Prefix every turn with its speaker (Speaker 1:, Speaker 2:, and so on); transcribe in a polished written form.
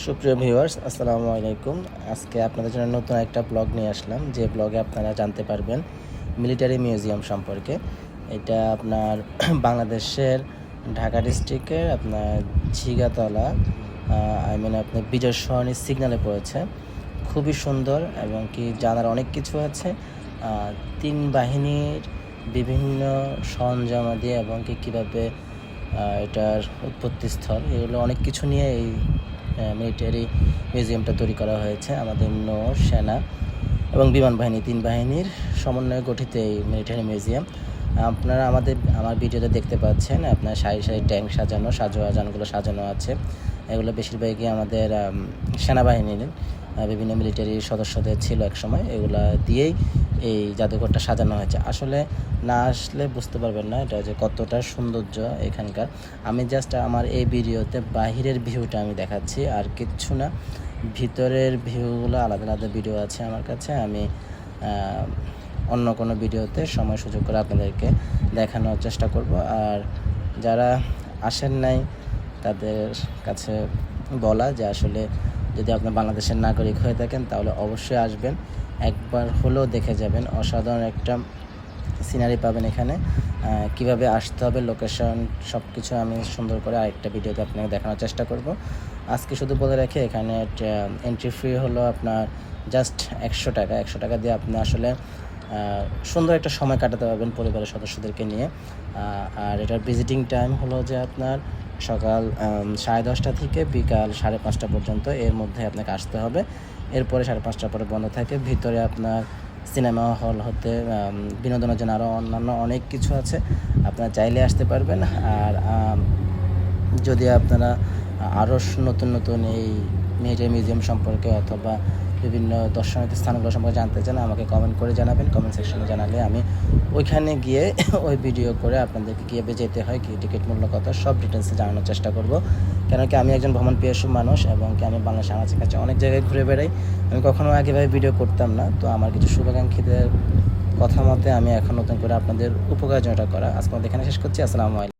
Speaker 1: সুপ্রিয় ভিউয়ার্স, আসসালামু আলাইকুম। আজকে আপনাদের জন্য নতুন একটা ব্লগ নিয়ে আসলাম, যে ব্লগে আপনারা জানতে পারবেন মিলিটারি মিউজিয়াম সম্পর্কে। এটা আপনার বাংলাদেশের ঢাকা ডিস্ট্রিক্টের আপনার ঝিগাতলা, আপনার বিজয় সরণি সিগন্যালে পড়েছে। খুবই সুন্দর এবং কি জানার অনেক কিছু আছে। তিন বাহিনীর বিভিন্ন সরঞ্জামাদি এবং কি কীভাবে এটার উৎপত্তিস্থল, এগুলো অনেক কিছু নিয়ে এই মিলিটারি মিউজিয়ামটা তৈরি করা হয়েছে। আমাদের নৌ, সেনা এবং বিমান বাহিনী, তিন বাহিনীর সমন্বয়ে গঠিত এই মিলিটারি মিউজিয়াম। আপনারা আমার ভিডিওতে দেখতে পাচ্ছেন আপনার সারি সারি ট্যাঙ্ক সাজানো, যানগুলো সাজানো আছে। এগুলো বেশিরভাগই আমাদের সেনাবাহিনীর বিভিন্ন মিলিটারি সদস্যদের ছিল এক সময়। এগুলা দিয়েই এই জাদুঘরটা সাজানো হয়েছে। আসলে না আসলে বুঝতে পারবেন না এটা যে কতটা সৌন্দর্য এখানকার। আমি জাস্ট আমার এই ভিডিওতে বাহিরের ভিউটা আমি দেখাচ্ছি, আর কিচ্ছু না। ভিতরের ভিউগুলো আলাদা আলাদা ভিডিও আছে আমার কাছে। আমি অন্য কোনো ভিডিওতে সময় সুযোগ করে আপনাদেরকে দেখানোর চেষ্টা করব। আর যারা আসেন নাই তাদের কাছে বলা যে আসলে যদি আপনি বাংলাদেশের নাগরিক হয়ে থাকেন তাহলে অবশ্যই আসবেন, একবার হলেও দেখে যাবেন। অসাধারণ একটা সিনারি পাবেন এখানে। কিভাবে আসতে হবে, লোকেশন, সব কিছু আমি সুন্দর করে আরেকটা ভিডিওতে আপনাকে দেখানোর চেষ্টা করব। আজকে শুধু বলে রাখি, এখানে এন্ট্রি ফি হলো আপনার জাস্ট 100 টাকা। 100 টাকা দিয়ে আপনি আসলে সুন্দর একটা সময় কাটাতে পারবেন পরিবারের সদস্যদেরকে নিয়ে। আর এটার ভিজিটিং টাইম হলো যে আপনার সকাল 10:30 থেকে বিকাল 5:30 পর্যন্ত, এর মধ্যে আপনাকে আসতে হবে। এরপরে 5:30 পরে বন্ধ থাকে। ভিতরে আপনার সিনেমা হল হতে বিনোদনের জন্য আরও অন্যান্য অনেক কিছু আছে, আপনারা চাইলে আসতে পারবেন। আর যদি আপনারা আরও নতুন নতুন এই মিলিটারি মিউজিয়াম সম্পর্কে অথবা বিভিন্ন দর্শনীয় স্থানগুলো সম্পর্কে জানতে চান, আমাকে কমেন্ট করে জানাবেন। কমেন্ট সেকশনে জানালে আমি ওইখানে গিয়ে ওই ভিডিও করে আপনাদেরকে কীভাবে যেতে হয়, কি টিকিট মূল্য কত, সব ডিটেলসে জানানোর চেষ্টা করব। কেন কি আমি একজন ভ্রমণ পিয়াসু মানুষ এবং কি আমি বাংলাদেশের কাছে অনেক জায়গায় ঘুরে বেড়াই। আমি কখনো আগেভাবে ভিডিও করতাম না, তো আমার কিছু শুভাকাঙ্ক্ষীদের কথা মতে আমি এখন নতুন করে আপনাদের উপকারের জন্য এটা করা। আজকে এখানে শেষ করছি। আসসালামু আলাইকুম।